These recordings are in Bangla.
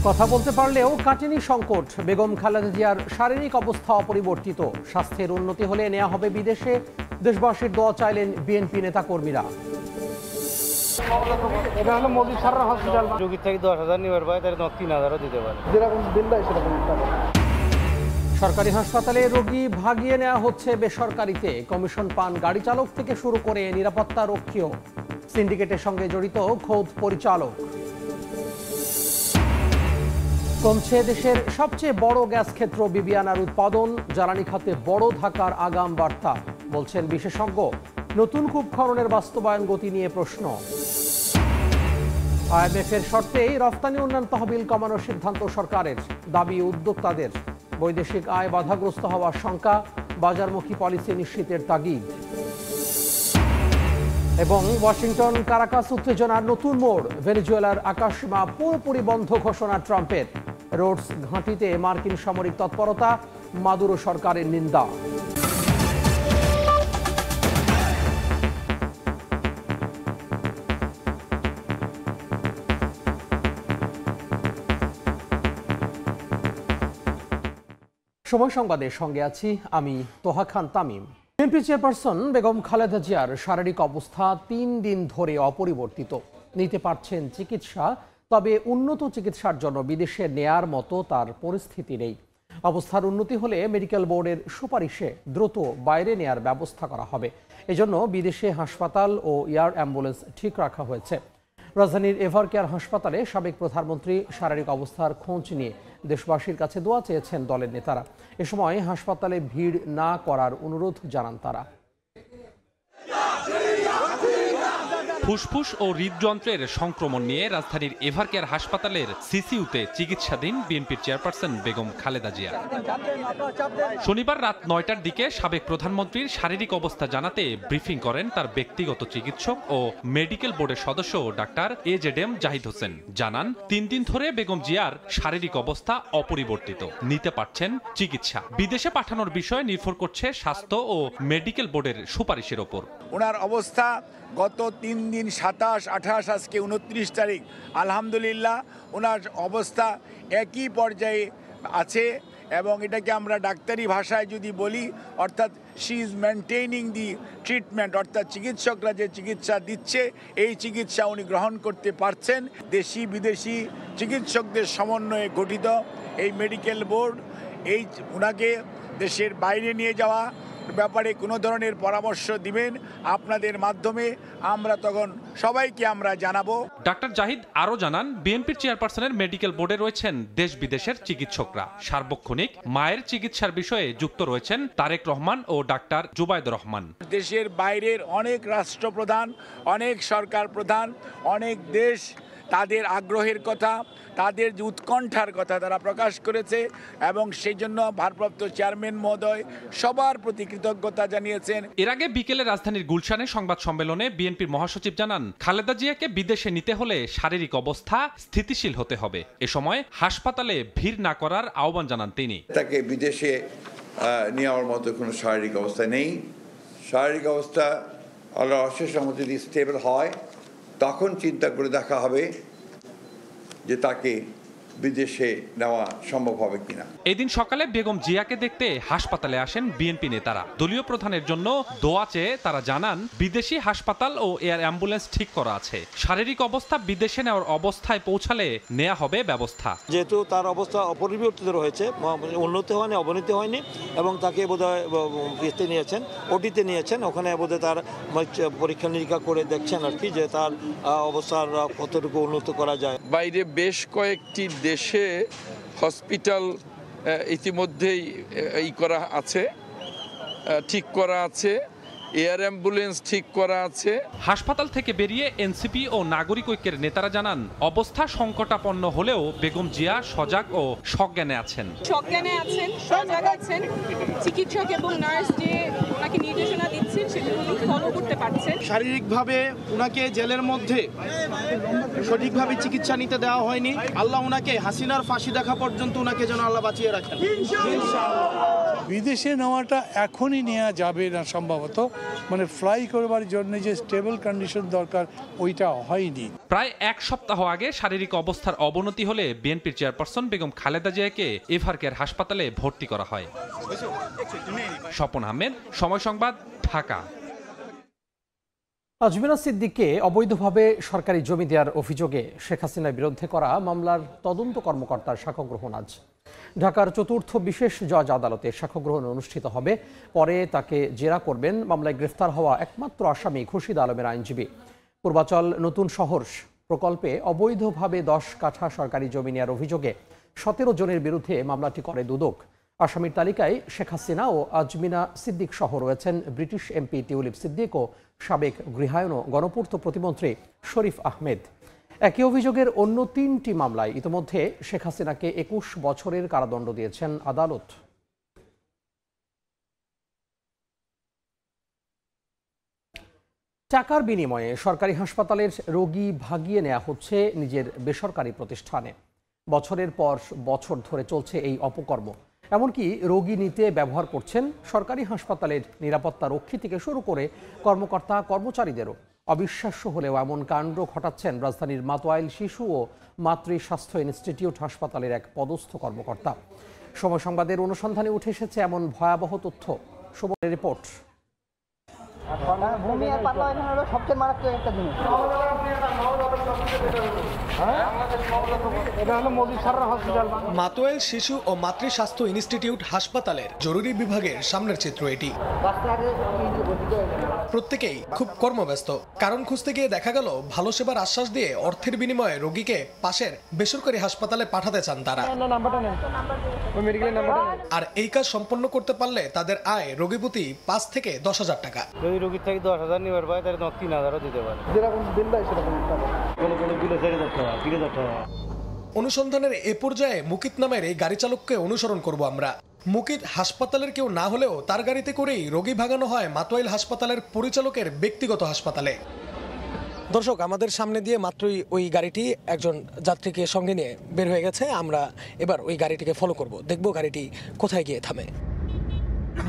কথা বলতে পারলেও কাটেনি সংকট। বেগম খালেদা জিয়ার শারীরিক অবস্থা অপরিবর্তিত। স্বাস্থ্যের উন্নতি হলে নেওয়া হবে বিদেশে। দেশবাসীর দোয়া চাইলেন বিএনপি নেতাকর্মীরা। সরকারি হাসপাতালে রোগী ভাগিয়ে নেওয়া হচ্ছে বেসরকারিতে। কমিশন পান গাড়ি চালক থেকে শুরু করে নিরাপত্তা রক্ষীও। সিন্ডিকেটের সঙ্গে জড়িত খোদ পরিচালক। কমছে দেশের সবচেয়ে বড় গ্যাস ক্ষেত্র বিবিয়ানার উৎপাদন। জ্বালানি খাতে বড় ধাক্কার আগাম বার্তা বলছেন বিশেষজ্ঞ। নতুন কূপ খননের বাস্তবায়ন গতি নিয়ে প্রশ্ন। আইএমএফের শর্তেই রফতানি উন্নয়ন তহবিল কমানোর সিদ্ধান্ত সরকারের। দাবি উদ্যোক্তাদের। বৈদেশিক আয় বাধাগ্রস্ত হওয়ার শঙ্কা। বাজারমুখী পলিসি নিশ্চিতের তাগিদ। এবং ওয়াশিংটন কারাকাস উত্তেজনার নতুন মোড়। ভেনেজুয়েলার আকাশসীমা পুরোপুরি বন্ধ ঘোষণা ট্রাম্পের। রোডস ঘাঁটিতে মার্কিন সামরিক তৎপরতা। মাদুরো সরকারের নিন্দা। সময় সংবাদের সঙ্গে আছি আমি তোহা খান তামিম। বিএনপি চেয়ারপারসন বেগম খালেদা জিয়ার শারীরিক অবস্থা ৩ দিন ধরে অপরিবর্তিত। নিতে পারছেন চিকিৎসা, তবে উন্নত চিকিৎসার জন্য বিদেশে নেয়ার মতো তার পরিস্থিতি নেই। অবস্থার উন্নতি হলে মেডিকেল বোর্ডের সুপারিশে দ্রুত বাইরে নেয়ার ব্যবস্থা করা হবে। এজন্য বিদেশে হাসপাতাল ও এয়ার অ্যাম্বুলেন্স ঠিক রাখা হয়েছে। রাজধানীর এভারকেয়ার হাসপাতালে সাবেক প্রধানমন্ত্রী শারীরিক অবস্থার খোঁজ নিয়ে দেশবাসীর কাছে দোয়া চেয়েছেন দলের নেতারা। এ সময় হাসপাতালে ভিড় না করার অনুরোধ জানান তারা। ফুসফুস ও হৃদযন্ত্রের সংক্রমণ নিয়ে রাজধানীর এভারকেয়ার হাসপাতালের সিসিইউতে চিকিৎসাধীন বিএনপির চেয়ারপারসন বেগম খালেদা জিয়া। শনিবার রাত ৯টার দিকে সাবেক প্রধানমন্ত্রীর শারীরিক অবস্থা জানাতে ব্রিফিং করেন তার ব্যক্তিগত চিকিৎসক ও মেডিকেল বোর্ডের সদস্য ডাক্তার এজেডএম জাহিদ হোসেন। জানান ৩ দিন ধরে বেগম জিয়ার শারীরিক অবস্থা অপরিবর্তিত, নিতে পারছেন চিকিৎসা। বিদেশে পাঠানোর বিষয় নির্ভর করছে স্বাস্থ্য ও মেডিকেল বোর্ডের সুপারিশের ওপর। ওনার অবস্থা গত ৩ দিন ২৭, ২৮, আজকে ২৯ তারিখ, আলহামদুলিল্লাহ ওনার অবস্থা একই পর্যায়ে আছে। এবং এটাকে আমরা ডাক্তারি ভাষায় যদি বলি, অর্থাৎ শি ইজ মেনটেইনিং দি ট্রিটমেন্ট, অর্থাৎ চিকিৎসকরা যে চিকিৎসা দিচ্ছে এই চিকিৎসা উনি গ্রহণ করতে পারছেন। দেশি বিদেশি চিকিৎসকদের সমন্বয়ে গঠিত এই মেডিকেল বোর্ড এই ওনাকে দেশের বাইরে নিয়ে যাওয়া ব্যাপারে কোনো ধরনের পরামর্শ দিবেন আপনাদের মাধ্যমে, আমরা তখন সবাইকে আমরা জানাবো। ডাক্তার জাহিদ আরো জানান, বিএনপির চেয়ারপারসনের মেডিকেল বোর্ডে রয়েছেন দেশ বিদেশের চিকিৎসকরা। সার্বক্ষণিক মায়ের চিকিৎসার বিষয়ে যুক্ত রয়েছেন তারেক রহমান ও ডাক্তার জুবাইদুর রহমান। দেশের বাইরের অনেক রাষ্ট্রপ্রধান, অনেক সরকার প্রধান, অনেক দেশ তাদের আগ্রহের কথা, তাদের যে উৎকণ্ঠার কথা তারা প্রকাশ করেছে এবং সেই জন্য ভারপ্রাপ্ত চেয়ারম্যান মহোদয় সবার প্রতি কৃতজ্ঞতা জানিয়েছেন। এর আগে বিকেলে রাজধানীর গুলশানে সংবাদ সম্মেলনে বিএনপির মহাসচিব জানান, খালেদা জিয়াকে বিদেশে নিতে হলে শারীরিক অবস্থা স্থিতিশীল হতে হবে। এ সময় হাসপাতালে ভিড় না করার আহ্বান জানান তিনি। তাকে বিদেশে নেওয়ার মতো কোনো শারীরিক অবস্থা নেই। শারীরিক অবস্থা আল্লাহর অশেষ রহমতে যদি স্টেবল হয় তখন চিন্তা করে দেখা হবে যে তাকে বিদেশে নেওয়া সম্ভব হবে কিনা। এদিন সকালে বেগম জিয়াকে দেখতে হাসপাতালে আসেন বিএনপি নেতারা। দলীয় প্রধানের জন্য দোয়া চেয়ে তারা জানান, বিদেশি হাসপাতাল ও এয়ার অ্যাম্বুলেন্স ঠিক করা আছে। শারীরিক অবস্থা বিদেশে নেওয়ার অবস্থায় পৌঁছালে নেওয়া হবে ব্যবস্থা। যেহেতু তার অবস্থা অপরিবর্তিত রয়েছে, উন্নতি হয়নি, অবনতি হয়নি, এবং তাকে বোধহয় ইয়েতে নিয়েছেন, ওটিতে নিয়েছেন। ওখানে বোধহয় তার পরীক্ষা নিরীক্ষা করে দেখছেন আর কি, যে তার অবস্থার কতটুকু উন্নত করা যায়। বাইরে বেশ কয়েকটি দেশে হসপিটাল ইতিমধ্যেই ঠিক করা আছে, এয়ার অ্যাম্বুলেন্স ঠিক করা আছে। হাসপাতাল থেকে বেরিয়ে এনসিপি ও নাগরিক ঐক্যের নেতারা জানান, অবস্থা সংকটাপন্ন হলেও বেগম জিয়া সজাগ ও সজ্ঞানে আছেন। সজাগ আছেন। চিকিৎসক এবং নার্স যে ওনাকে নির্দেশনা দিচ্ছেন সেগুলো উনি ফলো করতে পারছেন। শারীরিকভাবে ওনাকে জেলের মধ্যে সঠিকভাবে চিকিৎসা নিতে দেওয়া হয়নি। আল্লাহ ওনাকে হাসিনার ফাঁসি দেখা পর্যন্ত ওনাকে যেন আল্লাহ বাঁচিয়ে রাখেন। বিদেশে নেওয়াটা এখনই নেওয়া যাবে না সম্ভবত, মানে ফ্লাই করবার জন্য যে স্টেবল কন্ডিশন দরকার ওইটা হয়নি। প্রায় এক সপ্তাহ আগে শারীরিক অবস্থার অবনতি হলে বিএনপির চেয়ারপারসন বেগম খালেদা জিয়াকে এভারকেয়ার হাসপাতালে ভর্তি করা হয়। স্বপন আহমেদ, সময় সংবাদ, ঢাকা। আজমিনা সিদ্দিককে অবৈধভাবে সরকারি জমি দেওয়ার অভিযোগে শেখ হাসিনার বিরুদ্ধে করা মামলার তদন্ত কর্মকর্তার সাক্ষ্য গ্রহণ আজ ঢাকার চতুর্থ বিশেষ জজ আদালতে সাক্ষ্য গ্রহণ অনুষ্ঠিত হবে। পরে তাকে জেরা করবেন মামলায় গ্রেফতার হওয়া একমাত্র আসামি খুরশিদ আলমের আইনজীবী। পূর্বাচল নতুন শহর প্রকল্পে অবৈধভাবে 10 কাঠা সরকারি জমি নেওয়ার অভিযোগে 17 জনের বিরুদ্ধে মামলাটি করে দুদক। আসামির তালিকায় শেখ হাসিনা ও আজমিনা সিদ্দিক সহ রয়েছেন ব্রিটিশ এমপি টিউলিপ সিদ্দিক ও সাবেক গৃহায়ন ও গণপূর্ত প্রতিমন্ত্রী শরীফ আহমেদ। একই অভিযোগের অন্য 3টি মামলায় ইতিমধ্যে শেখ হাসিনাকে 21 বছরের কারাদণ্ড দিয়েছেন আদালত। টাকার বিনিময়ে সরকারি হাসপাতালের রোগী ভাগিয়ে নেওয়া হচ্ছে নিজের বেসরকারি প্রতিষ্ঠানে। বছরের পর বছর ধরে চলছে এই অপকর্ম। এমনকি রোগী নিতে ব্যবহার করছেন সরকারি হাসপাতালের নিরাপত্তা রক্ষী থেকে শুরু করে কর্মকর্তা কর্মচারীদেরও। অবিশ্বাস্য হলেও এমন কাণ্ড ঘটাচ্ছেন রাজধানীর মাতোয়াইল শিশু ও মাতৃ স্বাস্থ্য ইনস্টিটিউট হাসপাতালের এক পদস্থ কর্মকর্তা। সময় সংবাদের অনুসন্ধানে উঠে এসেছে এমন ভয়াবহ তথ্য। সময়ের রিপোর্ট। মাতোয়াইল শিশু ও মাতৃ স্বাস্থ্য ইনস্টিটিউট হাসপাতালের জরুরি বিভাগের সামনের চিত্র এটি। প্রত্যেকেই খুব কর্মব্যস্ত। কারণ খুঁজতে গিয়ে দেখা গেল ভালো সেবার আশ্বাস দিয়ে অর্থের বিনিময়ে রোগীকে পাশের বেসরকারি হাসপাতালে পাঠাতে চান তারা। আর এই কাজ সম্পন্ন করতে পারলে তাদের আয় রোগী প্রতি 5 থেকে 10,000 টাকা। যদি রোগীর থেকে 10,000 নিবার পায় তাহলে 3,000ও দিতে পারে। যেরকম দিন দেয় সেরকম কিলো 4,000 টাকা, 3,000 টাকা। অনুসন্ধানের এ পর্যায়ে মুকিত নামের এই গাড়ি চালককে অনুসরণ করব আমরা। মুকিত হাসপাতালের কেউ না হলেও তার গাড়িতে করেই রোগী ভাগানো হয় মাতোয়াইল হাসপাতালের পরিচালকের ব্যক্তিগত হাসপাতালে। দর্শক, আমাদের সামনে দিয়ে মাত্রই ওই গাড়িটি একজন যাত্রীকে সঙ্গে নিয়ে বের হয়ে গেছে। আমরা এবার ওই গাড়িটিকে ফলো করব, দেখব গাড়িটি কোথায় গিয়ে থামে।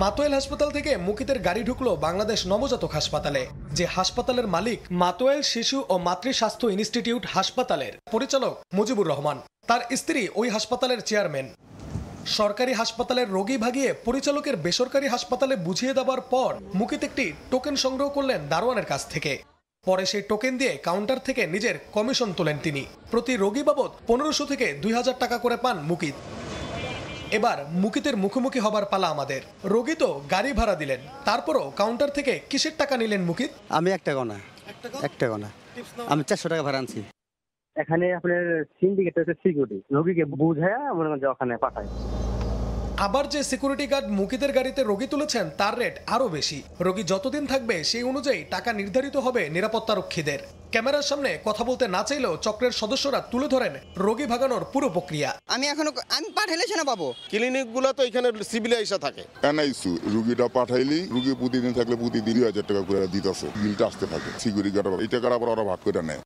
মাতোয়াইল হাসপাতাল থেকে মুকিতের গাড়ি ঢুকলো বাংলাদেশ নবজাতক হাসপাতালে, যে হাসপাতালের মালিক মাতোয়াইল শিশু ও মাতৃ স্বাস্থ্য ইনস্টিটিউট হাসপাতালের পরিচালক মুজিবুর রহমান। তার স্ত্রী ওই হাসপাতালের চেয়ারম্যান। সরকারি হাসপাতালের রোগী ভাগিয়ে পরিচালকের বেসরকারি হাসপাতালে বুঝিয়ে দেওয়ার পর মুকিত একটি টোকেন সংগ্রহ করলেন দারোয়ানের কাছ থেকে। পরে সেই টোকেন দিয়ে কাউন্টার থেকে নিজের কমিশন তোলেন তিনি। প্রতি রোগী বাবদ 1500 থেকে 2,000 টাকা করে পান মুকিত। এবার মুকিতের মুখোমুখি হবার পালা আমাদের। রোগী তো গাড়ি ভাড়া দিলেন, তারপরও কাউন্টার থেকে কিসের টাকা নিলেন মুকিত? আমি 1 টাকা না, 1 টাকা না, আমি 400 টাকা ভাড়া আনছি। এখানে আপনার সিন্ডিকেট হচ্ছে সিকিউরিটি, রোগীকে বুঝায় মনে করেন যে ওখানে পাঠায়। আবার যে সিকিউরিটি গার্ড মুকিতের গাড়িতে রোগী তুলেছেন তার রেট আরো বেশি। রোগী যতদিন থাকবে সেই অনুযায়ী টাকা নির্ধারিত হবে নিরাপত্তা রক্ষীদের। ক্যামেরার সামনে কথা বলতে না চাইলেও চক্রের সদস্যরা তুলে ধরেন রোগী ভাগানোর পুরো প্রক্রিয়া। আমি পাঠাইলে সেনা পাবো। ক্লিনিকগুলো তো এখানে সিভিল আইসা থাকে। এনআইসিউ রোগীটা পাঠাইলি রোগী প্রতিদিন থাকলে প্রতিদিন 2,000 টাকা করে দিতেছে। বিলটা আসতে থাকে সিকিউরিটি গার্ড, এই টাকার আবার ওরা ভাগ করে নেয়।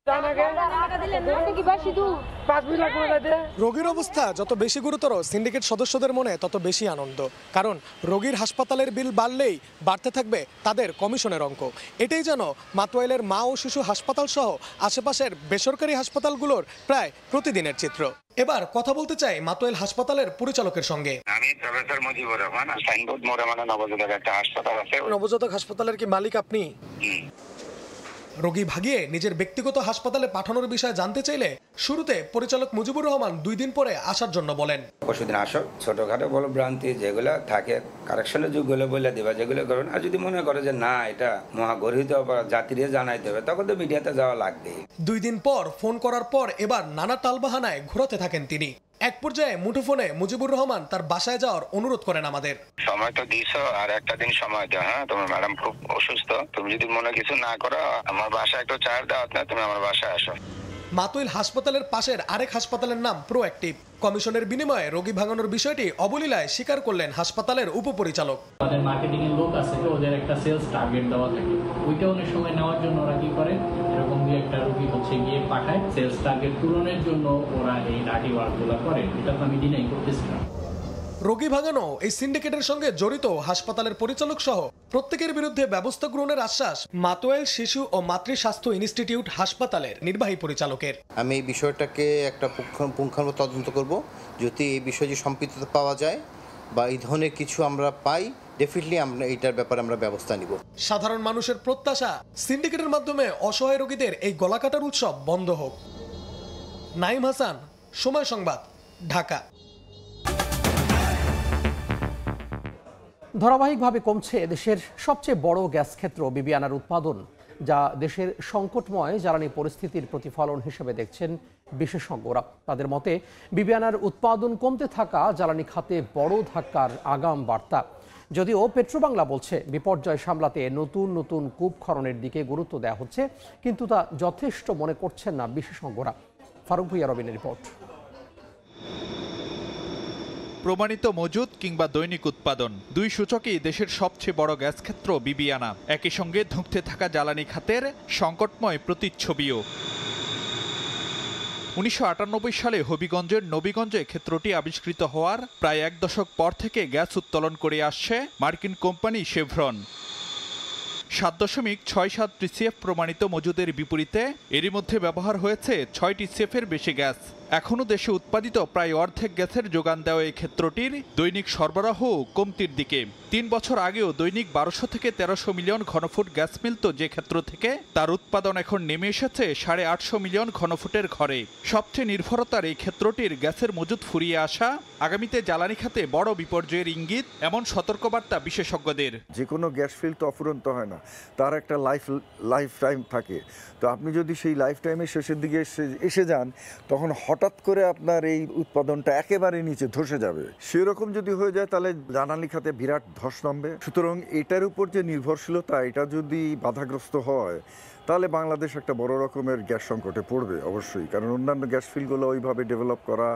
রোগীর অবস্থা যত বেশি গুরুতর, সিন্ডিকেট সদস্যদের মনে তত বেশি আনন্দ। কারণ রোগীর হাসপাতালের বিল বাড়লেই বাড়তে থাকবে তাদের কমিশনের অঙ্ক। এটাই যেন মাতোয়াইলের মা ও শিশু হাসপাতাল সহ আশেপাশের বেসরকারি হাসপাতালগুলোর প্রায় প্রতিদিনের চিত্র। এবার কথা বলতে চাই মাতোয়াইল হাসপাতালের পরিচালকের সঙ্গে। আমি প্রফেসর মুজিবুর রহমান, সাইনবোর্ড মোড়ে নবজাতক একটা হাসপাতাল আছে। নবজাতক হাসপাতালের কি মালিক আপনি? রোগী ভাগিয়ে নিজের ব্যক্তিগত হাসপাতালে পাঠানোর বিষয়ে জানতে চাইলে শুরুতে পরিচালক মুজিবুর রহমান 2 দিন পরে আসার জন্য বলেন। পরশুদিন আসো, ছোটখাটো বলো ভ্রান্তি যেগুলো থাকে কারেকশনের যুগগুলো বলে দেবা, যেগুলো করুন। আর যদি মনে করে যে না এটা মহাগর্হিত জাতিরে জানাইতে হবে, তখন তো মিডিয়াতে যাওয়া লাগবে। 2 দিন পর ফোন করার পর এবার নানা টালবাহানায় ঘোরাতে থাকেন তিনি। এক পর্যায়ে মুঠোফোনে মুজিবুর রহমান তার বাসায় যাওয়ার অনুরোধ করেন আমাদের। সময় তো দিছো, আর একটা দিন সময় দাও। হ্যাঁ, তোমার ম্যাডাম খুব অসুস্থ, তুমি যদি মনে কিছু না করো আমার বাসায় একটু চার দাওয়াত না, তুমি আমার বাসায় আসো। মাতোয়াইল হাসপাতালের পাশের আরেক হাসপাতালের নাম প্রোঅ্যাক্টিভ। কমিশনের বিনিময়ে রোগী ভাঙানোর বিষয়টি অবলীলায় স্বীকার করলেন হাসপাতালের উপপরিচালক। তাদের মার্কেটিং এর লোক আছে, ওদের একটা সেলস টার্গেট দেওয়া থাকে, ওইটা অনেক সময় নেওয়ার জন্য ওরা কি করে, এরকম একটা রোগী হচ্ছে গিয়ে পাঠায়, সেলস টার্গেট পূরণের জন্য ওরা এই লাঠি ওয়ার্কগুলো করে। এটা তো আমি ডিনাই করতেছি না। রোগী ভাগানো এই সিন্ডিকেটের সঙ্গে জড়িত হাসপাতালের পরিচালক সহ প্রত্যেকের বিরুদ্ধে ব্যবস্থা গ্রহণের আশ্বাস মাতোয়াইল শিশু ও মাতৃ স্বাস্থ্য ইনস্টিটিউট হাসপাতালের নির্বাহী পরিচালকের। আমি এই বিষয়টাকে একটা পুঙ্খানুপুঙ্খ তদন্ত করব, যদি এই বিষয়ে যে সম্পৃক্ততা পাওয়া যায় বা এই ধরনের কিছু আমরা পাই, ডেফিনেটলি আমরা এইটার ব্যাপারে আমরা ব্যবস্থা নিব। সাধারণ মানুষের প্রত্যাশা সিন্ডিকেটের মাধ্যমে অসহায় রোগীদের এই গলাকাটার উৎসব বন্ধ হোক। নাইম হাসান, সময় সংবাদ, ঢাকা। ধারাবাহিকভাবে কমছে দেশের সবচেয়ে বড় গ্যাস ক্ষেত্র বিবিআনার উৎপাদন, যা দেশের সংকটময় জ্বালানি পরিস্থিতির প্রতিফলন হিসেবে দেখছেন বিশেষজ্ঞরা। তাদের মতে বিবিআনার উৎপাদন কমতে থাকা জ্বালানি খাতে বড় ধাক্কার আগাম বার্তা। যদিও পেট্রোবাংলা বলছে বিপর্যয় সামলাতে নতুন নতুন কূপ খননের দিকে গুরুত্ব দেওয়া হচ্ছে, কিন্তু তা যথেষ্ট মনে করছেন না বিশেষজ্ঞরা। ফারুক ভুইয়া রবিনের রিপোর্ট। প্রমাণিত মজুদ কিংবা দৈনিক উৎপাদন, দুই সূচকই দেশের সবচেয়ে বড় গ্যাস ক্ষেত্র বিবিআনা। একই সঙ্গে ধুঁকতে থাকা জ্বালানি খাতের সংকটময় প্রতিচ্ছবিও। 1998 সালে হবিগঞ্জের নবীগঞ্জে ক্ষেত্রটি আবিষ্কৃত হওয়ার প্রায় এক দশক পর থেকে গ্যাস উত্তোলন করে আসছে মার্কিন কোম্পানি শেভরন। 7.67 TCF প্রমাণিত মজুদের বিপরীতে এরই মধ্যে ব্যবহার হয়েছে 6 TCF-এর বেশি গ্যাস। এখনও দেশে উৎপাদিত প্রায় অর্ধেক গ্যাসের যোগান দেওয়া এই ক্ষেত্রটির দৈনিক সরবরাহ কমতির দিকে। 3 বছর আগেও দৈনিক 1200 থেকে 1300 মিলিয়ন ঘনফুট গ্যাস মিলত যে ক্ষেত্র থেকে, তার উৎপাদন এখন নেমে এসেছে 850 মিলিয়ন ঘনফুটের ঘরে। সবচেয়ে নির্ভরতার এই ক্ষেত্রটির গ্যাসের মজুদ ফুরিয়ে আসা আগামীতে জ্বালানি খাতে বড় বিপর্যয়ের ইঙ্গিত, এমন সতর্কবার্তা বিশেষজ্ঞদের। যে কোনো গ্যাস ফিল্ড তো অফুরন্ত হয় না, তার একটা লাইফ টাইম থাকে। তো আপনি যদি সেই লাইফ টাইমের শেষের দিকে এসে যান, তখন হঠাৎ করে আপনার এই উৎপাদনটা একেবারে নিচে ধসে যাবে। সেরকম যদি হয়ে যায় তাহলে জ্বালানি খাতে বিরাট ধস নামবে। সুতরাং এটার উপর যে নির্ভরশীলতা, এটা যদি বাধাগ্রস্ত হয় তাহলে বাংলাদেশ একটা বড় রকমের গ্যাস সংকটে পড়বে অবশ্যই, কারণ অন্যান্য গ্যাস ফিল্ডগুলো ওইভাবে ডেভেলপ করা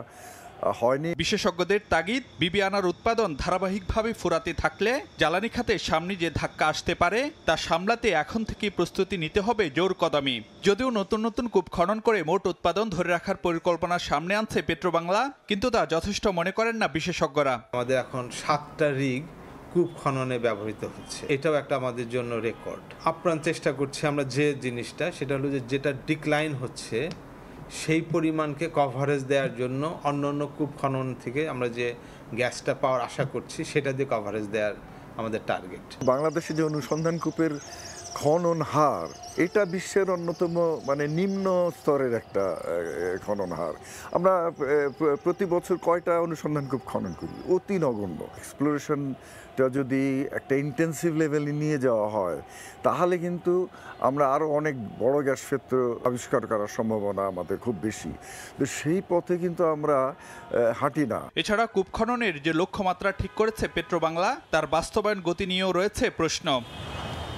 হয়নি। বিশেষজ্ঞদের তাগিদ, বিবিআনার উৎপাদন ধারাবাহিকভাবে ফুরাতে থাকলে জ্বালানি খাতে সামনে যে ধাক্কা আসতে পারে তা সামলাতে এখন থেকে প্রস্তুতি নিতে হবে জোর কদমে। যদিও নতুন নতুন কূপ খনন করে মোট উৎপাদন ধরে রাখার পরিকল্পনা সামনে আনছে পেট্রোবাংলা, কিন্তু তা যথেষ্ট মনে করেন না বিশেষজ্ঞরা। আমাদের এখন 7টা রিগ কূপ খননে ব্যবহৃত হচ্ছে, এটাও একটা আমাদের জন্য রেকর্ড। আপ্রাণ চেষ্টা করছি আমরা যে জিনিসটা, সেটা হলো যেটা ডিক্লাইন হচ্ছে সেই পরিমাণকে কভারেজ দেওয়ার জন্য অন্যান্য কূপ খনন থেকে আমরা যে গ্যাসটা পাওয়ার আশা করছি সেটা দিয়ে কভারেজ দেওয়ার আমাদের টার্গেট। বাংলাদেশে যে অনুসন্ধান কূপের খনন হার, এটা বিশ্বের অন্যতম নিম্ন স্তরের একটা খনন হার। আমরা প্রতি বছর কয়টা অনুসন্ধান কূপ খনন করি, অতি নগণ্য। এক্সপ্লোরেশনটা যদি একটা ইন্টেন্সিভ লেভেলে নিয়ে যাওয়া হয় তাহলে কিন্তু আমরা আরও অনেক বড় গ্যাস ক্ষেত্র আবিষ্কার করার সম্ভাবনা আমাদের খুব বেশি। তো সেই পথে কিন্তু আমরা হাঁটি না। এছাড়া কূপ খননের যে লক্ষ্যমাত্রা ঠিক করেছে পেট্রোবাংলা, তার বাস্তবায়ন গতি নিয়েও রয়েছে প্রশ্ন।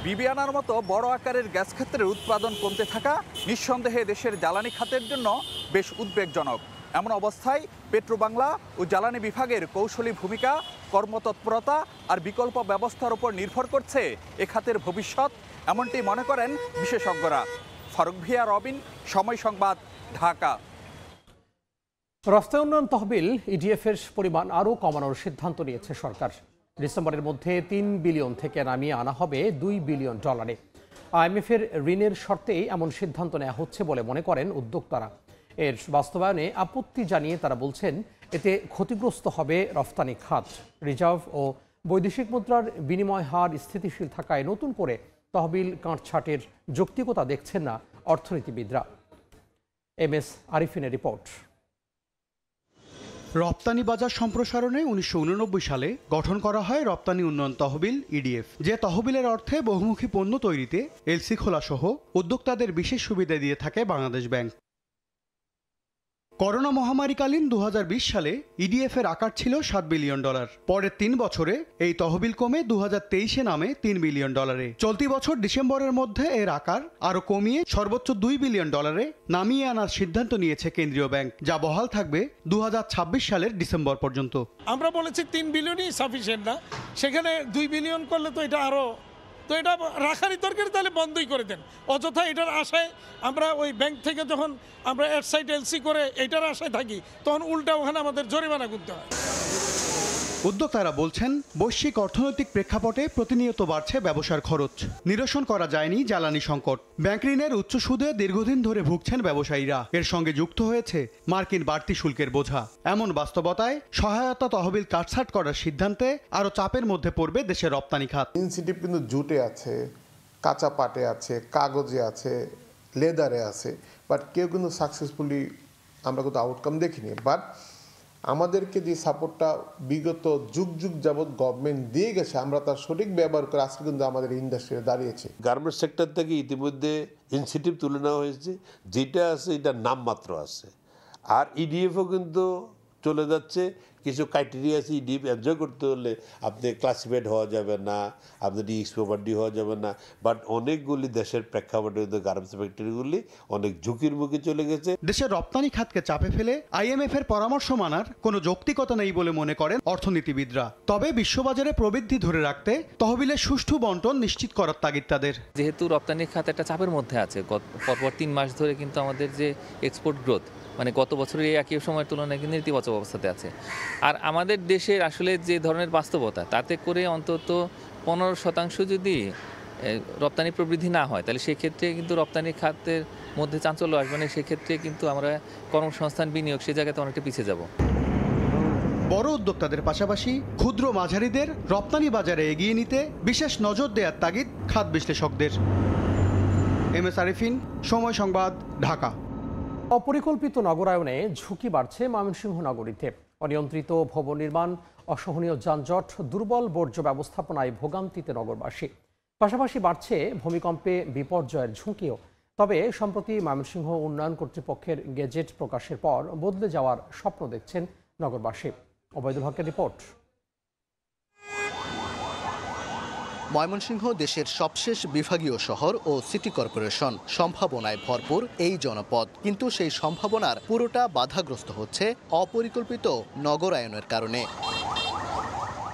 বিবিআনার মতো বড় আকারের গ্যাস ক্ষেত্রের উৎপাদন কমতে থাকা নিঃসন্দেহে দেশের জ্বালানি খাতের জন্য বেশ উদ্বেগজনক। এমন অবস্থায় পেট্রোবাংলা ও জ্বালানি বিভাগের কৌশলী ভূমিকা, কর্মতৎপরতা আর বিকল্প ব্যবস্থার উপর নির্ভর করছে এ খাতের ভবিষ্যৎ, এমনটি মনে করেন বিশেষজ্ঞরা। ফারুক ভুইয়া রবিন, সময় সংবাদ, ঢাকা। রফতানি উন্নয়ন তহবিল ইডিএফ-এর পরিমাণ আরও কমানোর সিদ্ধান্ত নিয়েছে সরকার। ডিসেম্বরের মধ্যে 3 বিলিয়ন থেকে নামিয়ে আনা হবে $2 বিলিয়ন। IMF-এর ঋণের শর্তেই এমন সিদ্ধান্ত নেওয়া হচ্ছে বলে মনে করেন উদ্যোক্তারা। এর বাস্তবায়নে আপত্তি জানিয়ে তারা বলছেন এতে ক্ষতিগ্রস্ত হবে রফতানি খাত। রিজার্ভ ও বৈদেশিক মুদ্রার বিনিময় হার স্থিতিশীল থাকায় নতুন করে তহবিল কাটছাঁটের যৌক্তিকতা দেখছেন না অর্থনীতিবিদরা। MS আরিফিনের report. রপ্তানি বাজার সম্প্রসারণে 1989 সালে গঠন করা হয় রপ্তানি উন্নয়ন তহবিল ইডিএফ, যে তহবিলের অর্থে বহুমুখী পণ্য তৈরিতে এলসি খোলা সহ উদ্যোক্তাদের বিশেষ সুবিধা দিয়ে থাকে বাংলাদেশ ব্যাংক। করোনা মহামারীকালীন 2020 সালে ইডিএফ-এর আকার ছিল $7 বিলিয়ন। পরের 3 বছরে এই তহবিল কমে 2023-এ নামে $3 বিলিয়ন। চলতি বছর ডিসেম্বরের মধ্যে এর আকার আরও কমিয়ে সর্বোচ্চ $2 বিলিয়ন নামিয়ে আনার সিদ্ধান্ত নিয়েছে কেন্দ্রীয় ব্যাংক, যা বহাল থাকবে 2026 সালের ডিসেম্বর পর্যন্ত। আমরা বলেছি 3 বিলিয়নই সাফিসিয়েন্ট না, সেখানে 2 বিলিয়ন করলে তো এটা আরও, তো এটা রাখারই দরকার, তাহলে বন্ধই করে দেন। অযথা এটার আশায় আমরা ওই ব্যাংক থেকে যখন আমরা এলসি করে এটার আশায় থাকি, তখন উল্টা ওখানে আমাদের জরিমানা গুনতে হয়। উদ্যোক্তারা বলছেন, বৈশ্বিক অর্থনৈতিক প্রেক্ষাপটে প্রতিনিয়ত বাড়ছে ব্যবসার খরচ। নিরসন করা যায়নি জ্বালানি সংকট। ব্যাংক ঋণের উচ্চ সুদে দীর্ঘদিন ধরে ভুগছেন ব্যবসায়ীরা। এর সঙ্গে যুক্ত হয়েছে মার্কিন বাড়তি শুল্কের বোঝা। এমন বাস্তবতায় সহায়তা তহবিল কাটছাঁট করার সিদ্ধান্তে আরও চাপের মধ্যে পড়বে দেশের রপ্তানি খাত। ইনসেন্টিভ কিন্তু জুটে আছে, কাঁচা পাটে আছে, কাগজে আছে, লেদারে আছে, বাট কেউ কিন্তু সাকসেসফুলি আমরা কিন্তু আউটকাম দেখিনি। বাট আমাদেরকে যে সাপোর্টটা বিগত যুগ যুগ যাবৎ গভর্নমেন্ট দিয়ে গেছে, আমরা তার সঠিক ব্যবহার করে আজকে কিন্তু আমাদের ইন্ডাস্ট্রিতে দাঁড়িয়েছে। গার্মেন্টস সেক্টর থেকে ইতিমধ্যে ইনসেন্টিভ তুলে নেওয়া হয়েছে, যেটা আছে এটা নামমাত্র আছে। আর ইডিএফও কিন্তু চলে যাচ্ছে, কিছু ক্রাইটেরিয়া আছে। ইডিএফ এনজয় করতে হলে আপনি ক্লাসিফাইড হওয়া যাবে না, আপনি ডিএক্সপোভার্ডি হওয়া যাবে না। বাট অনেকগুলি দেশের প্রেক্ষাপটে কিন্তু গার্মেন্টস ফ্যাক্টরিগুলি অনেক ঝুঁকির মুখে চলে গেছে। দেশের রপ্তানি খাতকে চাপে ফেলে আইএমএফ এর পরামর্শ মানার কোনো যৌক্তিকতা নেই বলে মনে করেন অর্থনীতিবিদরা। তবে বিশ্ববাজারে প্রবৃদ্ধি ধরে রাখতে তহবিলের সুষ্ঠু বন্টন নিশ্চিত করার তাগিদ তাদের। যেহেতু রপ্তানি খাত একটা চাপের মধ্যে আছে, পরপর 3 মাস ধরে কিন্তু আমাদের যে এক্সপোর্ট গ্রোথ মানে গত বছরের এই একই সময়ের তুলনায় কিন্তু নেতিবাচক অবস্থাতে আছে। আর আমাদের দেশের আসলে যে ধরনের বাস্তবতা, তাতে করে অন্তত 15% যদি রপ্তানি প্রবৃদ্ধি না হয়, তাহলে সেক্ষেত্রে কিন্তু রপ্তানি খাতের মধ্যে চাঞ্চল্য আসবে না। সেক্ষেত্রে কিন্তু আমরা কর্মসংস্থান, বিনিয়োগ সে জায়গাতে অনেকটা পিছিয়ে যাব। বড় উদ্যোক্তাদের পাশাপাশি ক্ষুদ্র মাঝারিদের রপ্তানি বাজারে এগিয়ে নিতে বিশেষ নজর দেওয়ার তাগিদ খাত বিশ্লেষকদের। এমএস আরিফিন, সময় সংবাদ, ঢাকা। অপরিকল্পিত নগরায়নে ঝুঁকি বাড়ছে ময়মনসিংহ নগরীতে। অনিয়ন্ত্রিত ভবন নির্মাণ, অসহনীয় যানজট, দুর্বল বর্জ্য ব্যবস্থাপনায় ভোগান্তিতে নগরবাসী। পাশাপাশি বাড়ছে ভূমিকম্পে বিপর্যয়ের ঝুঁকিও। তবে সম্প্রতি ময়মনসিংহ উন্নয়ন কর্তৃপক্ষের গেজেট প্রকাশের পর বদলে যাওয়ার স্বপ্ন দেখছেন নগরবাসী। ওবায়দুল হকের রিপোর্ট। ময়মনসিংহ দেশের সবশেষ বিভাগীয় শহর ও সিটি কর্পোরেশন, সম্ভাবনায় ভরপুর এই জনপদ। কিন্তু সেই সম্ভাবনার পুরোটা বাধাগ্রস্ত হচ্ছে অপরিকল্পিত নগরায়নের কারণে।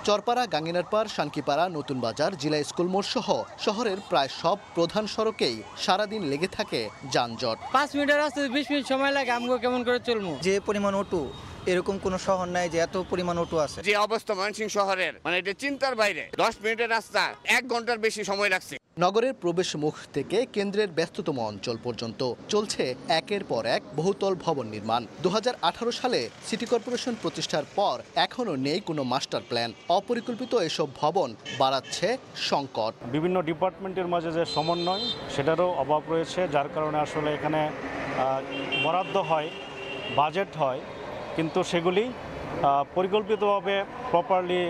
চরপাড়া, গাঙ্গিনারপাড়, শানকিপাড়া, নতুন বাজার, জিলা স্কুল মোড় সহ শহরের প্রায় সব প্রধান সড়কেই সারাদিন লেগে থাকে যানজট। 5 মিনিটের রাস্তায় 20 মিনিট সময় লাগে, আমগো কেমন করে চলবো? যে পরিমাণ অটো, এরকম কোন শহর নাই যে এত পরিমাণ অটো আছে। যে অবস্থা ময়মনসিংহ শহরের, মানে এটা চিন্তার বাইরে। 10 মিনিটের রাস্তা 1 ঘন্টার বেশি সময় লাগছে। নগরের প্রবেশ মুখ থেকে কেন্দ্রের ব্যস্ততম অঞ্চল পর্যন্ত চলছে একের পর এক বহুতল ভবন নির্মাণ। 2018 সালে সিটি কর্পোরেশন প্রতিষ্ঠার পর এখনো নেই কোনো মাস্টার প্ল্যান। অপরিকল্পিত এসব ভবন বাড়াচ্ছে সংকট। বিভিন্ন ডিপার্টমেন্টের মাঝে যে সমন্বয়, সেটারও অভাব রয়েছে, যার কারণে আসলে এখানে বরাদ্দ হয়, বাজেট হয়, কিন্তু সেগুলি পরিকল্পিতভাবে প্রপারলি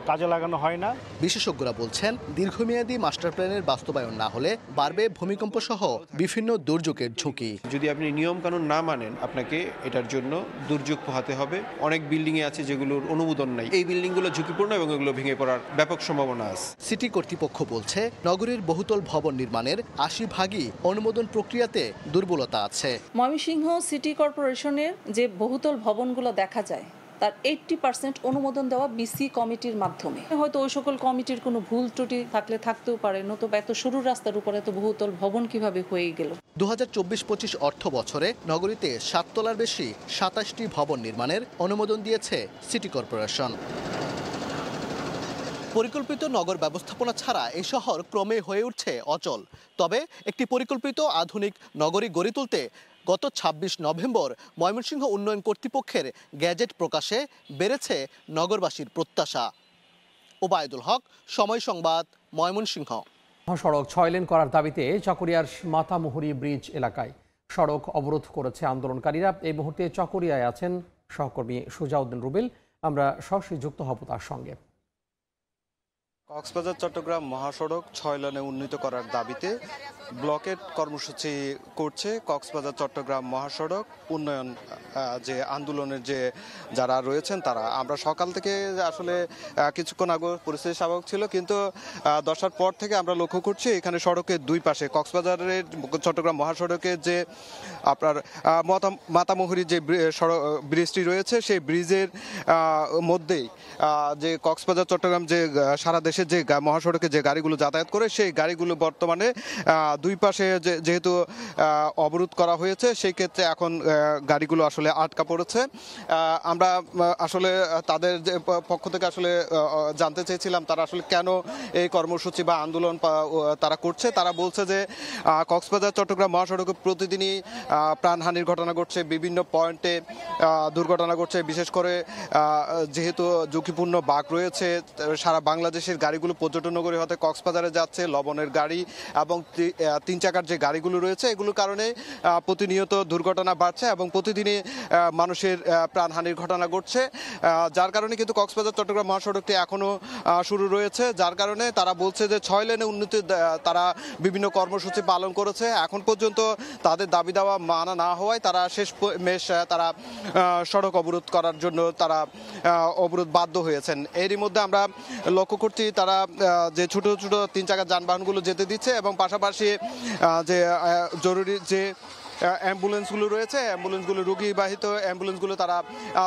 কাজে লাগানো হয় না। বিশেষজ্ঞরা বলছেন, দীর্ঘমেয়াদী মাস্টার প্ল্যানের বাস্তবায়ন না হলে বাড়বে ভূমিকম্প সহ বিভিন্ন দুর্যোগের ঝুঁকি। যদি আপনি নিয়ম কানুন না মানেন, আপনাকে এটার জন্য দুর্যোগ পোহাতে হবে। অনেক বিল্ডিং এ আছে যেগুলোর অনুমোদন নাই। এই বিল্ডিংগুলো ঝুঁকিপূর্ণ এবং এগুলো ভেঙে পড়ার ব্যাপক সম্ভাবনা আছে। সিটি কর্তৃপক্ষ বলছে, নগরীর বহুতল ভবন নির্মাণের 80% অনুমোদন প্রক্রিয়াতে দুর্বলতা আছে। ময়মনসিংহ সিটি কর্পোরেশনের যে বহুতল ভবনগুলো দেখা যায়, তার 80% অনুমোদন দেওয়া বিসি কমিটির মাধ্যমে। হয়তো ওই সকল কমিটির কোনো ভুল ত্রুটি থাকলে থাকতেও পারে, নতুবা এত সরু রাস্তার উপরে এত বহুতল ভবন কিভাবে হয়ে গেল। 2024-25 অর্থ বছরে নগরীতে 7 তলার বেশি 27টি ভবন নির্মাণের অনুমোদন দিয়েছে সিটি কর্পোরেশন। পরিকল্পিত নগর ব্যবস্থাপনা ছাড়া এই শহর ক্রমে হয়ে উঠছে অচল। তবে একটি পরিকল্পিত আধুনিক নগরী গড়ে তুলতে গত 26 নভেম্বর ময়মনসিংহ উন্নয়ন কর্তৃপক্ষের গ্যাজেট প্রকাশে বেড়েছে নগরবাসীর প্রত্যাশা। ওবায়দুল হক, সময় সংবাদ, ময়মনসিংহ। মহাসড়ক 6 লেন করার দাবিতে চকরিয়ার মাতামুহুরী ব্রিজ এলাকায় সড়ক অবরোধ করেছে আন্দোলনকারীরা। এই মুহূর্তে চকরিয়ায় আছেন সহকর্মী সুজাউদ্দিন রুবেল। আমরা সরাসরি যুক্ত হব তার সঙ্গে। কক্সবাজার চট্টগ্রাম মহাসড়ক 6 লেনে উন্নীত করার দাবিতে ব্লকেট কর্মসূচি করছে কক্সবাজার চট্টগ্রাম মহাসড়ক উন্নয়ন যে আন্দোলনের যে যারা রয়েছেন তারা। আমরা সকাল থেকে আসলে কিছুক্ষণ আগে পরিস্থিতি স্বাভাবিক ছিল, কিন্তু 10টার পর থেকে আমরা লক্ষ্য করছি এখানে সড়কের দুই পাশে কক্সবাজারের চট্টগ্রাম মহাসড়কের যে আপনার মাতামুহুরী যে ব্রিজটি রয়েছে, সেই ব্রিজের মধ্যেই যে কক্সবাজার চট্টগ্রাম যে সারা দেশে বাংলাদেশের যে মহাসড়কে যে গাড়িগুলো যাতায়াত করে সেই গাড়িগুলো বর্তমানে দুই পাশে যেহেতু অবরোধ করা হয়েছে সেই ক্ষেত্রে এখন গাড়িগুলো আসলে আটকা পড়েছে। আমরা আসলে তাদের পক্ষ থেকে আসলে জানতে চেয়েছিলাম তারা আসলে কেন এই কর্মসূচি বা আন্দোলন তারা করছে। তারা বলছে যে কক্সবাজার চট্টগ্রাম মহাসড়কে প্রতিদিনই প্রাণহানির ঘটনা ঘটছে, বিভিন্ন পয়েন্টে দুর্ঘটনা ঘটছে, বিশেষ করে যেহেতু ঝুঁকিপূর্ণ বাঁক রয়েছে, সারা বাংলাদেশের গাড়িগুলো পর্যটন নগরী হতে কক্সবাজারে যাচ্ছে, লবণের গাড়ি এবং 3 চাকার যে গাড়িগুলো রয়েছে এগুলোর কারণে প্রতিনিয়ত দুর্ঘটনা বাড়ছে এবং প্রতিদিনই মানুষের প্রাণহানির ঘটনা ঘটছে, যার কারণে কিন্তু কক্সবাজার চট্টগ্রাম মহাসড়কটি এখনো শুরু রয়েছে। যার কারণে তারা বলছে যে 6 লেনে উন্নতি তারা বিভিন্ন কর্মসূচি পালন করেছে, এখন পর্যন্ত তাদের দাবি দেওয়া মানা না হওয়ায় তারা শেষমেশ তারা সড়ক অবরোধ করার জন্য তারা অবরোধ বাধ্য হয়েছেন। এরই মধ্যে আমরা লক্ষ্য করছি তারা যে ছোট ছোট 3 চাকার যানবাহনগুলো যেতে দিচ্ছে এবং পাশাপাশি যে জরুরি যে অ্যাম্বুলেন্সগুলো রয়েছে অ্যাম্বুলেন্সগুলো রোগীবাহিত অ্যাম্বুলেন্সগুলো তারা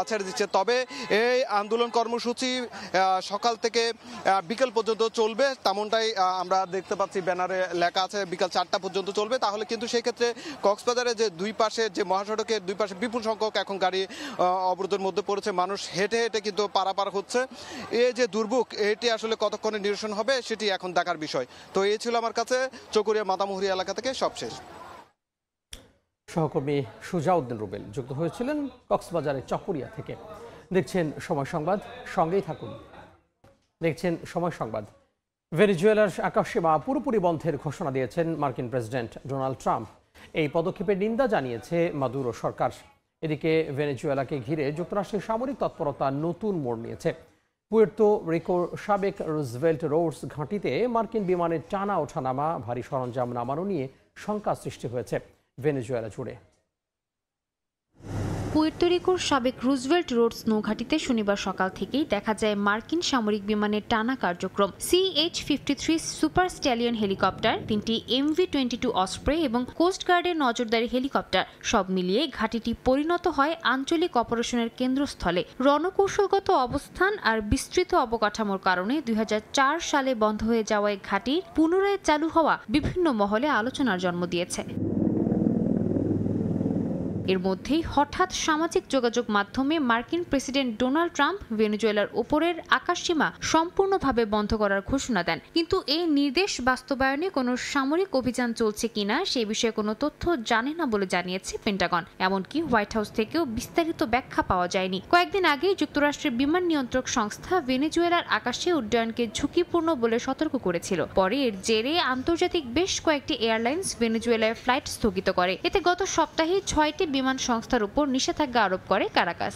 ছেড়ে দিচ্ছে। তবে এই আন্দোলন কর্মসূচি সকাল থেকে বিকেল পর্যন্ত চলবে, তেমনটাই আমরা দেখতে পাচ্ছি, ব্যানারে লেখা আছে বিকাল 4টা পর্যন্ত চলবে। তাহলে কিন্তু সেই ক্ষেত্রে কক্সবাজারে যে দুই পাশে যে মহাসড়কের দুই পাশে বিপুল সংখ্যক এখন গাড়ি অবরোধের মধ্যে পড়েছে, মানুষ হেঁটে হেঁটে কিন্তু পারাপার হচ্ছে। এই যে দুর্ভোগ এটি আসলে কতক্ষণে নিরসন হবে সেটি এখন দেখার বিষয়। তো এই ছিল আমার কাছে চকরিয়া মাতামুহুরি এলাকা থেকে সবশেষ। সহকর্মী সুজাউদ্দিন রুবেল যুক্ত হয়েছিলেন কক্সবাজারের চকরিয়া থেকে। দেখছেন সময় সংবাদ, সঙ্গেই থাকুন। দেখছেন সময় সংবাদ। ভেনেজুয়েলার আকাশসীমা পুরোপুরি বন্ধের ঘোষণা দিয়েছেন মার্কিন প্রেসিডেন্ট ডোনাল্ড ট্রাম্প। এই পদক্ষেপের নিন্দা জানিয়েছে মাদুরো সরকার। এদিকে ভেনেজুয়েলাকে ঘিরে যুক্তরাষ্ট্রের সামরিক তৎপরতা নতুন মোড় নিয়েছে। পুয়ের্তো রিকোর সাবেক রুজভেল্ট রোডস ঘাঁটিতে মার্কিন বিমানের টানা ওঠানামা, ভারী সরঞ্জাম নামানো নিয়ে শঙ্কা সৃষ্টি হয়েছে ভেনেজুয়েলা জুড়ে। পুয়ের্তো রিকোর সাবেক রুজভেল্ট রোডস নৌঘাটিতে শনিবার সকাল থেকেই দেখা যায় মার্কিন সামরিক বিমানের টানা কার্যক্রম। CH-53 সুপার স্ট্যালিয়ন হেলিকপ্টার, 3টি MV-22 অসপ্রে এবং কোস্টগার্ডের নজরদারি হেলিকপ্টার সব মিলিয়ে ঘাটিটি পরিণত হয় আঞ্চলিক অপারেশনের কেন্দ্রস্থলে। রণকৌশলগত অবস্থান আর বিস্তৃত অবকাঠামোর কারণে 2004 সালে বন্ধ হয়ে যাওয়া এই ঘাটির পুনরায় চালু হওয়া বিভিন্ন মহলে আলোচনার জন্ম দিয়েছে। এর মধ্যেই হঠাৎ সামাজিক যোগাযোগ মাধ্যমে মার্কিন প্রেসিডেন্ট ডোনাল্ড ট্রাম্প ভেনেজুয়েলার ওপরের আকাশসীমা সম্পূর্ণভাবে বন্ধ করার ঘোষণা দেন। কিন্তু এই নির্দেশ বাস্তবায়নে কোনো সামরিক অভিযান চলছে কিনা সে বিষয়ে কোনো তথ্য জানে না বলে জানিয়েছে পেন্টাগন। এমনকি হোয়াইট হাউস থেকেও বিস্তারিত ব্যাখ্যা পাওয়া যায়নি। কয়েকদিন আগেই যুক্তরাষ্ট্রের বিমান নিয়ন্ত্রক সংস্থা ভেনেজুয়েলার আকাশে উড্ডয়নকে ঝুঁকিপূর্ণ বলে সতর্ক করেছিল। পরে এর জেরে আন্তর্জাতিক বেশ কয়েকটি এয়ারলাইন্স ভেনেজুয়েলায় ফ্লাইট স্থগিত করে। এতে গত সপ্তাহে 6টি বিমান সংস্থার উপর নিষেধাজ্ঞা আরোপ করে কারাকাস।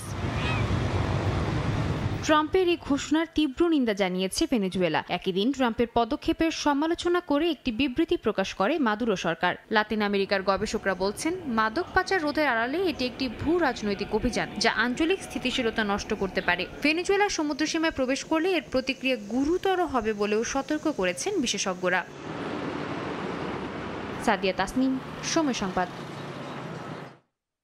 ট্রাম্পের এই ঘোষণার তীব্র নিন্দা জানিয়েছে ভেনেজুয়েলা। একই দিন ট্রাম্পের পদক্ষেপের সমালোচনা করে একটি বিবৃতি প্রকাশ করে মাদুরো সরকার। লাতিন আমেরিকার গবেষকরা বলছেন, মাদক পাচার রোধের আড়ালে এটি একটি ভূ রাজনৈতিক অভিযান যা আঞ্চলিক স্থিতিশীলতা নষ্ট করতে পারে। ভেনেজুয়েলার সমুদ্রসীমায় প্রবেশ করলে এর প্রতিক্রিয়া গুরুতর হবে বলেও সতর্ক করেছেন বিশেষজ্ঞরা। সাদিয়া তাসনিম, সময় সংবাদ।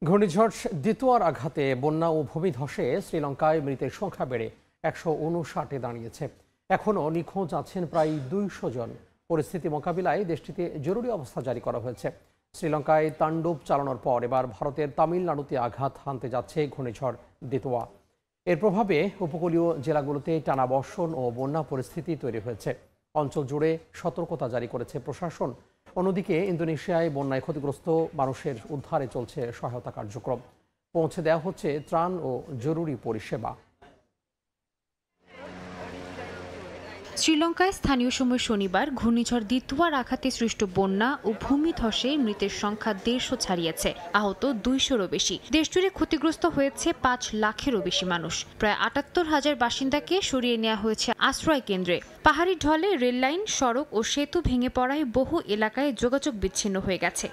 ঘূর্ণিঝড় দিতোয়ার আঘাতে বন্যা ও ভূমিধসে শ্রীলঙ্কায় মৃতের সংখ্যা বেড়ে 159-এ দাঁড়িয়েছে। এখনও নিখোঁজ আছেন প্রায় 200 জন। পরিস্থিতি মোকাবিলায় দেশটিতে জরুরি অবস্থা জারি করা হয়েছে। শ্রীলঙ্কায় তাণ্ডব চালানোর পর এবার ভারতের তামিলনাড়ুতে আঘাত হানতে যাচ্ছে ঘূর্ণিঝড় দিতোয়া। এর প্রভাবে উপকূলীয় জেলাগুলোতে টানা বর্ষণ ও বন্যা পরিস্থিতি তৈরি হয়েছে। অঞ্চল জুড়ে সতর্কতা জারি করেছে প্রশাসন। অন্যদিকে ইন্দোনেশিয়ায় বন্যায় ক্ষতিগ্রস্ত মানুষের উদ্ধারে চলছে সহায়তা কার্যক্রম। পৌঁছে দেওয়া হচ্ছে ত্রাণ ও জরুরি পরিষেবা। শ্রীলঙ্কায় স্থানীয় সময় শনিবার ঘূর্ণিঝড় দিতোয়ার আঘাতে সৃষ্ট বন্যা ও ভূমিধসে মৃতের সংখ্যা 150 ছাড়িয়েছে, আহত 200-রও বেশি। দেশজুড়ে ক্ষতিগ্রস্ত হয়েছে 5 লাখেরও বেশি মানুষ। প্রায় 78,000 বাসিন্দাকে সরিয়ে নেওয়া হয়েছে আশ্রয় কেন্দ্রে। পাহাড়ি ঢলে রেললাইন, সড়ক ও সেতু ভেঙে পড়ায় বহু এলাকায় যোগাযোগ বিচ্ছিন্ন হয়ে গেছে।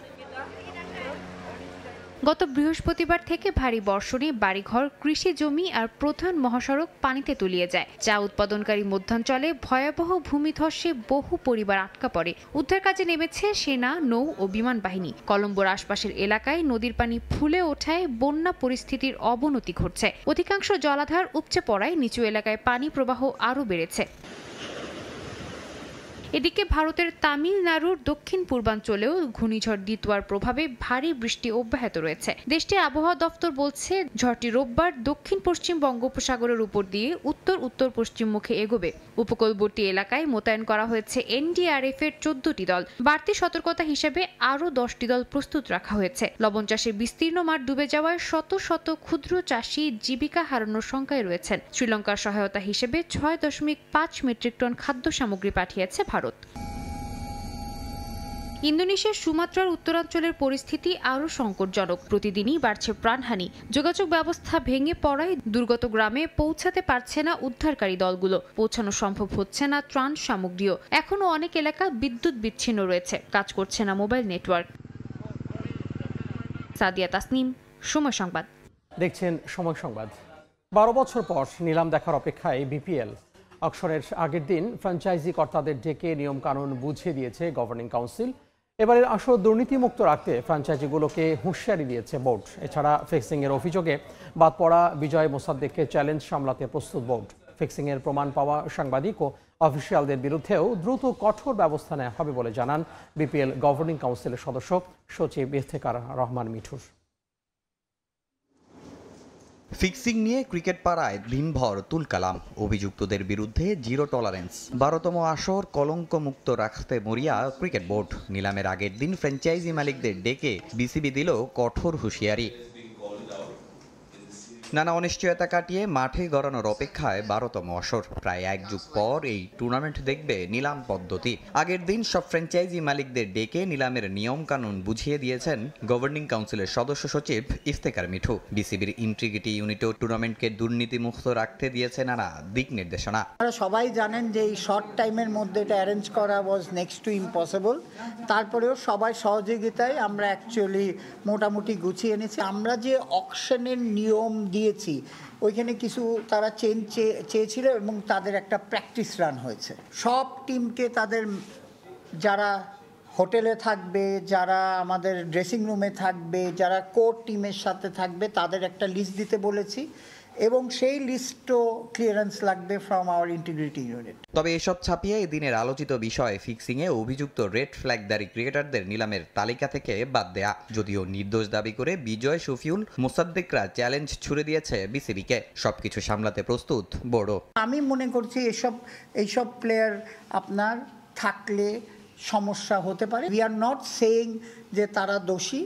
গত বৃহস্পতিবার থেকে ভারী বর্ষণে বাড়িঘর, কৃষি জমি আর প্রধান মহাসড়ক পানিতে তলিয়ে যায়। চা উৎপাদনকারী মধ্যাঞ্চলে ভয়াবহ ভূমিধসে বহু পরিবার আটকা পড়ে। উদ্ধার কাজে নেমেছে সেনা, নৌ ও বিমান বাহিনী। কলম্বোর আশপাশের এলাকায় নদীর পানি ফুলে ওঠায় বন্যা পরিস্থিতির অবনতি ঘটছে। অধিকাংশ জলাধার উপচে পড়ায় নিচু এলাকায় পানি প্রবাহ আরও বেড়েছে। এদিকে ভারতের তামিলনাড়ুর দক্ষিণ পূর্বাঞ্চলেও ঘূর্ণিঝড় দিতওয়ার প্রভাবে ভারী বৃষ্টি অব্যাহত রয়েছে। দেশটির আবহাওয়া দফতর বলছে ঝড়টি রোববার দক্ষিণ পশ্চিম বঙ্গোপসাগরের উপর দিয়ে উত্তর উত্তর পশ্চিম মুখে এগোবে। উপকূলবর্তী এলাকায় মোতায়েন করা হয়েছে এনডিআরএফ এর 14টি দল। বাড়তি সতর্কতা হিসেবে আরও 10টি দল প্রস্তুত রাখা হয়েছে। লবণ চাষে বিস্তীর্ণ মাঠ ডুবে যাওয়ায় শত শত ক্ষুদ্র চাষি জীবিকা হারানোর শঙ্কায় রয়েছেন। শ্রীলঙ্কার সহায়তা হিসেবে 6.5 মেট্রিক টন খাদ্য সামগ্রী পাঠিয়েছে ভারত। ইন্দোনেশিয়ার সুমাত্রার উত্তরাঞ্চলের পরিস্থিতি আরও সংকটজনক। প্রতিদিনই বাড়ছে প্রাণহানি। যোগাযোগ ব্যবস্থা ভেঙে পড়ায় দুর্গত গ্রামে পৌঁছাতে পারছে না উদ্ধারকারী দলগুলো। পৌঁছানো সম্ভব হচ্ছে না ত্রাণ সামগ্রীও। এখনও অনেক এলাকা বিদ্যুৎ বিচ্ছিন্ন রয়েছে, কাজ করছে না মোবাইল নেটওয়ার্ক। সাদিয়া তাসনিম, সময় সংবাদ। দেখছেন সময় সংবাদ। 12 বছর পর নিলাম দেখার অপেক্ষায় বিপিএল। অকশনের আগের দিন ফ্র্যাঞ্চাইজি কর্তাদের ডেকে নিয়ম কানুন বুঝিয়ে দিয়েছে গভর্নিং কাউন্সিল। এবারের আসর দুর্নীতিমুক্ত রাখতে ফ্র্যাঞ্চাইজিগুলোকে হুঁশিয়ারি দিয়েছে বোর্ড। এছাড়া ফিক্সিংয়ের অভিযোগে বাদ পড়া বিজয় মোসাদ্দেককে চ্যালেঞ্জ সামলাতে প্রস্তুত বোর্ড। ফিক্সিংয়ের প্রমাণ পাওয়া সাংবাদিক ও অফিসিয়ালদের বিরুদ্ধেও দ্রুত কঠোর ব্যবস্থা নেওয়া হবে বলে জানান বিপিএল গভর্নিং কাউন্সিলের সদস্য সচিব ইফতেখার রহমান মিঠুর। ফিক্সিং নিয়ে ক্রিকেট পাড়ায় দিনভর তুলকালাম। অভিযুক্তদের বিরুদ্ধে জিরো টলারেন্স। 12তম আসর কলঙ্ক মুক্ত রাখতে মরিয়া ক্রিকেট বোর্ড। নিলামের আগের দিন ফ্র্যাঞ্চাইজি মালিকদের ডেকে বিসিবি দিল কঠোর হুঁশিয়ারি। নানা অনিশ্চয়তা কাটিয়ে মাঠে গড়ানোর অপেক্ষায় 12তম আসর। প্রায় 1 যুগ পর এই টুর্নামেন্ট দেখবে নিলাম পদ্ধতি। আগের দিন সব ফ্র্যাঞ্চাইজি মালিকদের ডেকে নিলামের নিয়ম কানুন বুঝিয়ে দিয়েছেন গভর্নিং কাউন্সিলের সদস্য সচিব ইফতেখার মিঠু। বিসিবির ইন্টিগ্রিটি ইউনিটও টুর্নামেন্টকে দুর্নীতিমুক্ত রাখতে দিয়েছে নানা দিক নির্দেশনা। আপনারা সবাই জানেন যে এই শর্ট টাইমের মধ্যে এটা অ্যারেঞ্জ করা ওয়াজ নেক্সট টু ইম্পসিবল। তারপরেও সবাই সহযোগিতায় আমরা অ্যাকচুয়ালি মোটামুটি গুছিয়ে এনেছি। আমরা যে অকশনের নিয়ম দিয়েছি ওইখানে কিছু তারা চেঞ্জ চেয়েছিল এবং তাদের একটা প্র্যাকটিস রান হয়েছে। সব টিমকে তাদের যারা হোটেলে থাকবে, যারা আমাদের ড্রেসিং রুমে থাকবে, যারা কোর টিমের সাথে থাকবে তাদের একটা লিস্ট দিতে বলেছি এবং সেই লিস্টও ক্লিয়ারেন্স লাগবে ফ্রম আওয়ার ইন্টিগ্রিটি ইউনিট। তবে এসব ছাপিয়ে এদিনের আলোচিত বিষয় ফিক্সিংয়ে অভিযুক্ত রেড ফ্ল্যাগধারী ক্রিকেটারদের নিলামের তালিকা থেকে বাদ দেয়া। যদিও নির্দোষ দাবি করে বিজয়, শফিউল, মোসাদ্দেকরা চ্যালেঞ্জ ছুড়ে দিয়েছে বিসিবিকে। সবকিছু সামলাতে প্রস্তুত বোর্ডও। আমি মনে করছি এইসব প্লেয়ার আপনার থাকলে সমস্যা হতে পারে। উই আর নট সেইং যে তারা দোষী,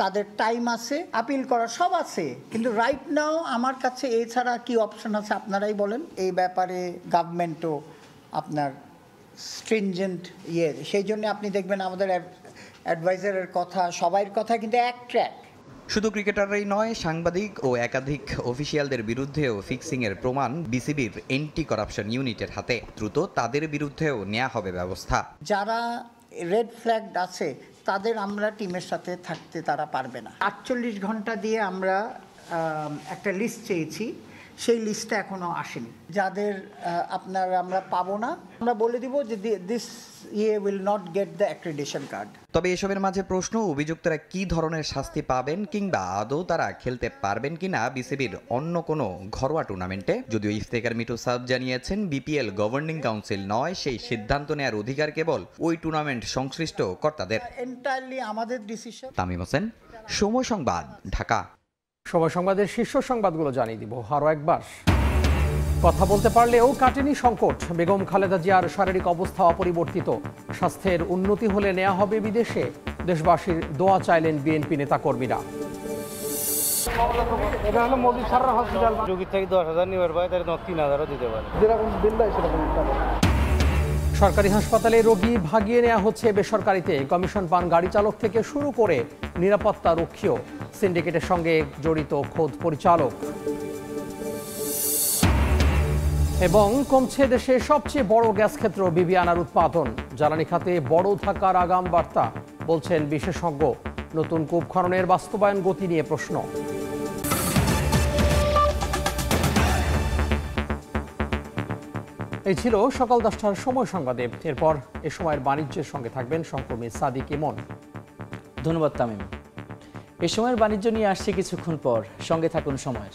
তাদের টাইম আছে, আপিল করা সব আছে, কিন্তু রাইট নাও আমার কাছে এছাড়া কি অপশন আছে আপনারাই বলেন। এই ব্যাপারে গভর্নমেন্টও আপনার স্ট্রিনজেন্ট সেই জন্য আপনি দেখবেন আমাদের অ্যাডভাইজারের কথা, সবাইয়ের কথা কিন্তু এক ট্র্যাক। শুধু ক্রিকেটাররাই নয়, সাংবাদিক ও একাধিক অফিসিয়ালদের বিরুদ্ধেও ফিক্সিংয়ের প্রমাণ বিসিবির এন্টি করাপশন ইউনিটের হাতে। দ্রুত তাদের বিরুদ্ধেও নেওয়া হবে ব্যবস্থা। যারা রেড ফ্ল্যাগ আছে তাদের আমরা টিমের সাথে থাকতে তারা পারবে না। 48 ঘন্টা দিয়ে আমরা একটা লিস্ট চেয়েছি, সেই লিস্টটা এখনো আসেনি। যাদের আমরা পাবো না, আমরা বলে দিব যে this will not get the accreditation card. তবে এসবের মাঝে প্রশ্ন, অভিযুক্তরা কি ধরনের শাস্তি পাবেন কিংবা আদৌ তারা খেলতে পারবেন কিনা বিসিবির অন্য কোনো ঘরোয়া টুর্নামেন্টে। যদিও ইফতেখার মিঠু সাব জানিয়েছেন বিপিএল গভর্নিং কাউন্সিল নয়, সেই সিদ্ধান্ত নেওয়ার অধিকার কেবল ওই টুর্নামেন্ট সংশ্লিষ্ট কর্তাদের। এন্টায়ারলি আমাদের ডিসিশন। তামিম হোসেন, সময় সংবাদ, ঢাকা। সময় সংবাদের শীর্ষ সংবাদগুলো জানিয়ে দিব আরও একবার। কথা বলতে পারলেও কাটেনি সংকট। বেগম খালেদা জিয়ার শারীরিক অবস্থা অপরিবর্তিত। স্বাস্থ্যের উন্নতি হলে নেওয়া হবে বিদেশে। দেশবাসীর দোয়া চাইলেন বিএনপি নেতাকর্মীরা। সরকারি হাসপাতালে রোগী ভাগিয়ে নেওয়া হচ্ছে বেসরকারিতে। কমিশন পান গাড়ি চালক থেকে শুরু করে নিরাপত্তা রক্ষীও। সিন্ডিকেটের সঙ্গে জড়িত খোদ পরিচালক। এবং কমছে দেশের সবচেয়ে বড় গ্যাস ক্ষেত্র বিবিআনার উৎপাদন। জ্বালানি খাতে বড় থাকার আগাম বার্তা বলছেন বিশেষজ্ঞ। নতুন কূপ খননের বাস্তবায়ন গতি নিয়ে প্রশ্ন। এই ছিল সকাল 10টার সময় সংবাদে। এরপর এ সময়ের বাণিজ্যের সঙ্গে থাকবেন সহকর্মী সাদিক ইমন। ধন্যবাদ তামিম। এ সময়ের বাণিজ্য নিয়ে আসছে কিছুক্ষণ পর, সঙ্গে থাকুন সময়ের।